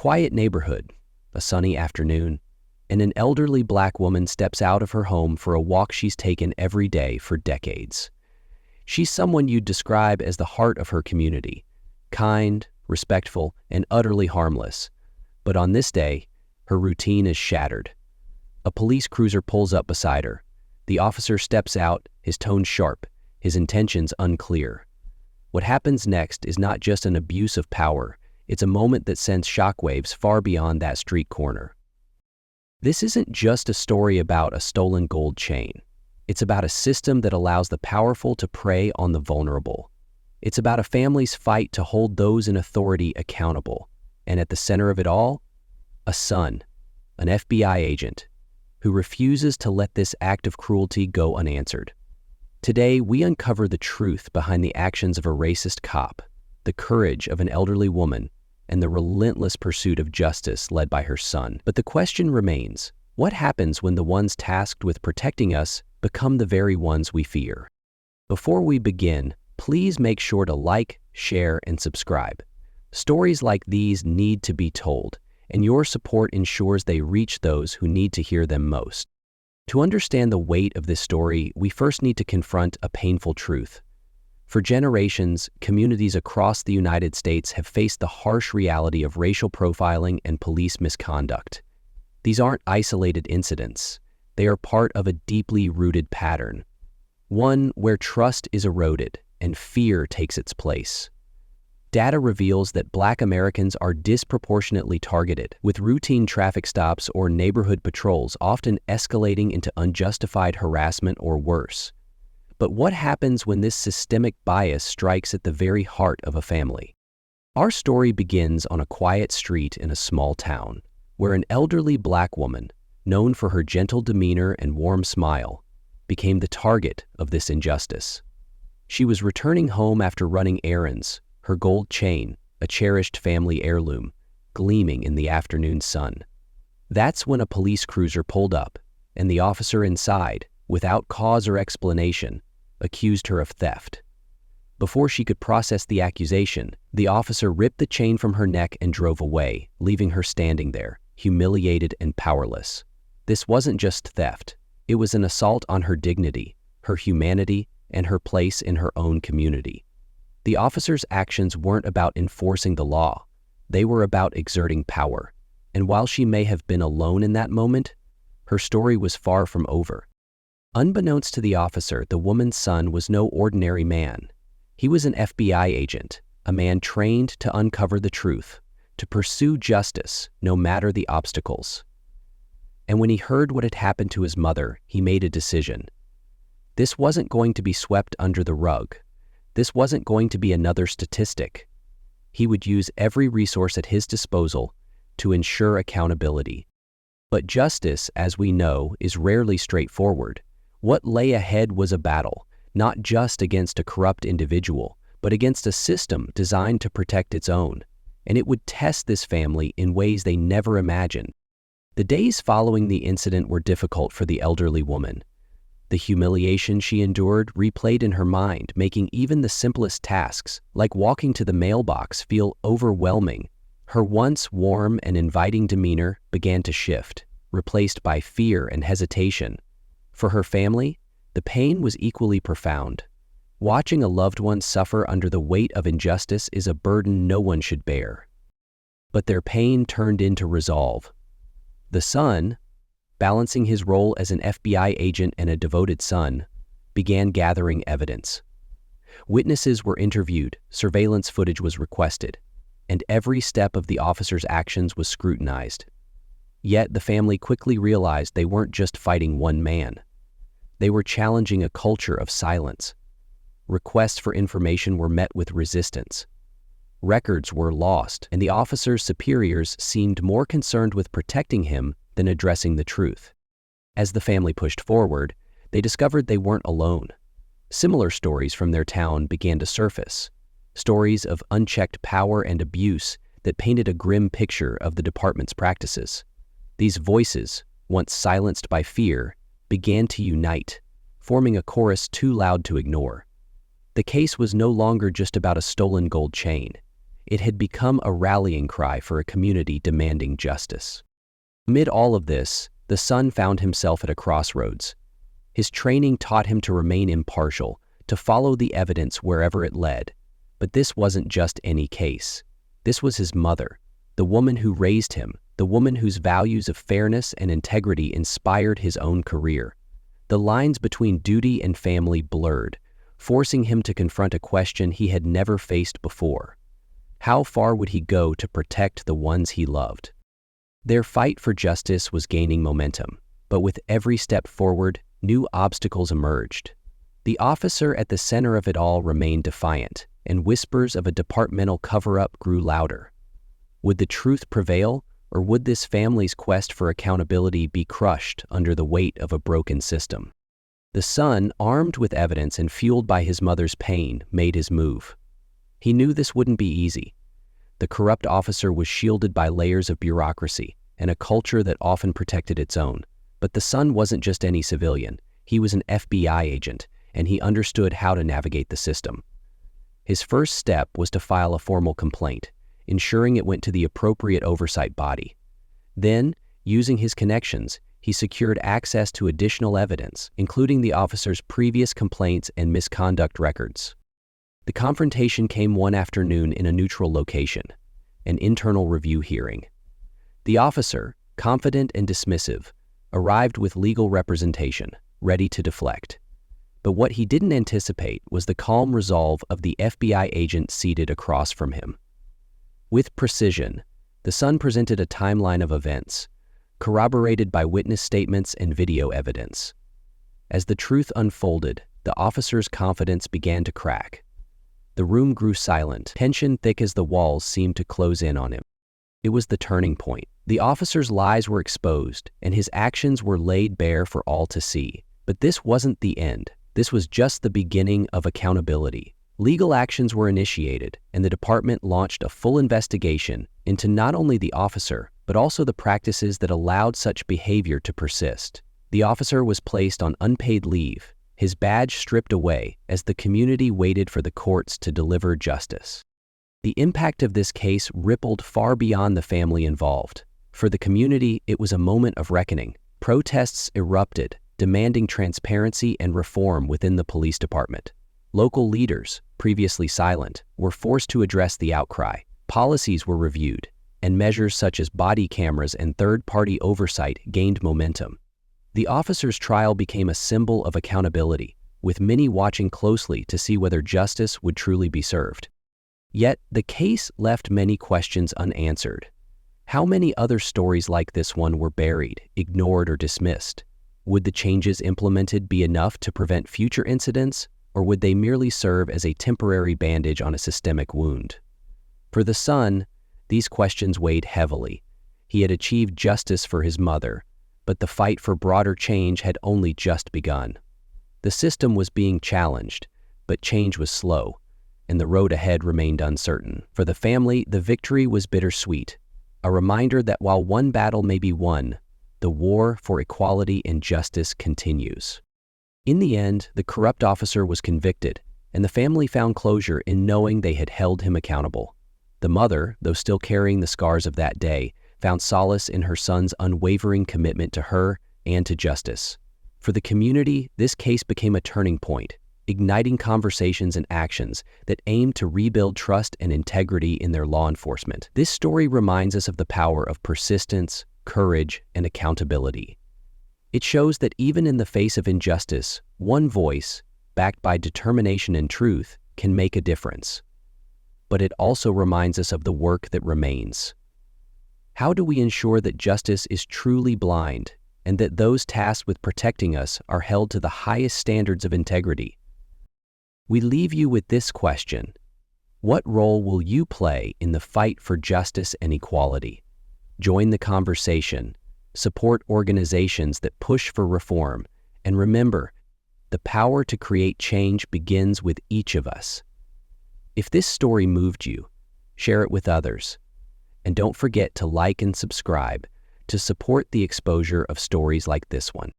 quiet neighborhood, a sunny afternoon, and an elderly black woman steps out of her home for a walk she's taken every day for decades. She's someone you'd describe as the heart of her community, kind, respectful, and utterly harmless. But on this day, her routine is shattered. A police cruiser pulls up beside her. The officer steps out, his tone sharp, his intentions unclear. What happens next is not just an abuse of power, it's a moment that sends shockwaves far beyond that street corner. This isn't just a story about a stolen gold chain. It's about a system that allows the powerful to prey on the vulnerable. It's about a family's fight to hold those in authority accountable. And at the center of it all, a son, an FBI agent, who refuses to let this act of cruelty go unanswered. Today, we uncover the truth behind the actions of a racist cop, the courage of an elderly woman, and the relentless pursuit of justice led by her son. But the question remains, what happens when the ones tasked with protecting us become the very ones we fear? Before we begin, please make sure to like, share, and subscribe. Stories like these need to be told, and your support ensures they reach those who need to hear them most. To understand the weight of this story, we first need to confront a painful truth. For generations, communities across the United States have faced the harsh reality of racial profiling and police misconduct. These aren't isolated incidents. They are part of a deeply rooted pattern, one where trust is eroded and fear takes its place. Data reveals that Black Americans are disproportionately targeted, with routine traffic stops or neighborhood patrols often escalating into unjustified harassment or worse. But what happens when this systemic bias strikes at the very heart of a family? Our story begins on a quiet street in a small town, where an elderly Black woman, known for her gentle demeanor and warm smile, became the target of this injustice. She was returning home after running errands, her gold chain, a cherished family heirloom, gleaming in the afternoon sun. That's when a police cruiser pulled up, and the officer inside, without cause or explanation, accused her of theft. Before she could process the accusation, the officer ripped the chain from her neck and drove away, leaving her standing there, humiliated and powerless. This wasn't just theft. It was an assault on her dignity, her humanity, and her place in her own community. The officer's actions weren't about enforcing the law. They were about exerting power. And while she may have been alone in that moment, her story was far from over. Unbeknownst to the officer, the woman's son was no ordinary man. He was an FBI agent, a man trained to uncover the truth, to pursue justice, no matter the obstacles. And when he heard what had happened to his mother, he made a decision. This wasn't going to be swept under the rug. This wasn't going to be another statistic. He would use every resource at his disposal to ensure accountability. But justice, as we know, is rarely straightforward. What lay ahead was a battle, not just against a corrupt individual, but against a system designed to protect its own. And it would test this family in ways they never imagined. The days following the incident were difficult for the elderly woman. The humiliation she endured replayed in her mind, making even the simplest tasks, like walking to the mailbox, feel overwhelming. Her once warm and inviting demeanor began to shift, replaced by fear and hesitation. For her family, the pain was equally profound. Watching a loved one suffer under the weight of injustice is a burden no one should bear. But their pain turned into resolve. The son, balancing his role as an FBI agent and a devoted son, began gathering evidence. Witnesses were interviewed, surveillance footage was requested, and every step of the officer's actions was scrutinized. Yet the family quickly realized they weren't just fighting one man. They were challenging a culture of silence. Requests for information were met with resistance. Records were lost, and the officer's superiors seemed more concerned with protecting him than addressing the truth. As the family pushed forward, they discovered they weren't alone. Similar stories from their town began to surface, stories of unchecked power and abuse that painted a grim picture of the department's practices. These voices, once silenced by fear, began to unite, forming a chorus too loud to ignore. The case was no longer just about a stolen gold chain. It had become a rallying cry for a community demanding justice. Amid all of this, the son found himself at a crossroads. His training taught him to remain impartial, to follow the evidence wherever it led. But this wasn't just any case. This was his mother, the woman who raised him, the woman whose values of fairness and integrity inspired his own career. The lines between duty and family blurred, forcing him to confront a question he had never faced before. How far would he go to protect the ones he loved? Their fight for justice was gaining momentum, but with every step forward, new obstacles emerged. The officer at the center of it all remained defiant, and whispers of a departmental cover-up grew louder. Would the truth prevail, or would this family's quest for accountability be crushed under the weight of a broken system? The son, armed with evidence and fueled by his mother's pain, made his move. He knew this wouldn't be easy. The corrupt officer was shielded by layers of bureaucracy and a culture that often protected its own. But the son wasn't just any civilian. He was an FBI agent, and he understood how to navigate the system. His first step was to file a formal complaint, ensuring it went to the appropriate oversight body. Then, using his connections, he secured access to additional evidence, including the officer's previous complaints and misconduct records. The confrontation came one afternoon in a neutral location, an internal review hearing. The officer, confident and dismissive, arrived with legal representation, ready to deflect. But what he didn't anticipate was the calm resolve of the FBI agent seated across from him. With precision, the son presented a timeline of events, corroborated by witness statements and video evidence. As the truth unfolded, the officer's confidence began to crack. The room grew silent, tension thick as the walls seemed to close in on him. It was the turning point. The officer's lies were exposed, and his actions were laid bare for all to see. But this wasn't the end. This was just the beginning of accountability. Legal actions were initiated, and the department launched a full investigation into not only the officer, but also the practices that allowed such behavior to persist. The officer was placed on unpaid leave, his badge stripped away as the community waited for the courts to deliver justice. The impact of this case rippled far beyond the family involved. For the community, it was a moment of reckoning. Protests erupted, demanding transparency and reform within the police department. Local leaders, previously silent, were forced to address the outcry. Policies were reviewed, and measures such as body cameras and third-party oversight gained momentum. The officer's trial became a symbol of accountability, with many watching closely to see whether justice would truly be served. Yet, the case left many questions unanswered. How many other stories like this one were buried, ignored, or dismissed? Would the changes implemented be enough to prevent future incidents, or would they merely serve as a temporary bandage on a systemic wound? For the son, these questions weighed heavily. He had achieved justice for his mother, but the fight for broader change had only just begun. The system was being challenged, but change was slow, and the road ahead remained uncertain. For the family, the victory was bittersweet, a reminder that while one battle may be won, the war for equality and justice continues. In the end, the corrupt officer was convicted, and the family found closure in knowing they had held him accountable. The mother, though still carrying the scars of that day, found solace in her son's unwavering commitment to her and to justice. For the community, this case became a turning point, igniting conversations and actions that aimed to rebuild trust and integrity in their law enforcement. This story reminds us of the power of persistence, courage, and accountability. It shows that even in the face of injustice, one voice, backed by determination and truth, can make a difference. But it also reminds us of the work that remains. How do we ensure that justice is truly blind and that those tasked with protecting us are held to the highest standards of integrity? We leave you with this question: what role will you play in the fight for justice and equality? Join the conversation, support organizations that push for reform, and remember, the power to create change begins with each of us. If this story moved you, share it with others. And don't forget to like and subscribe to support the exposure of stories like this one.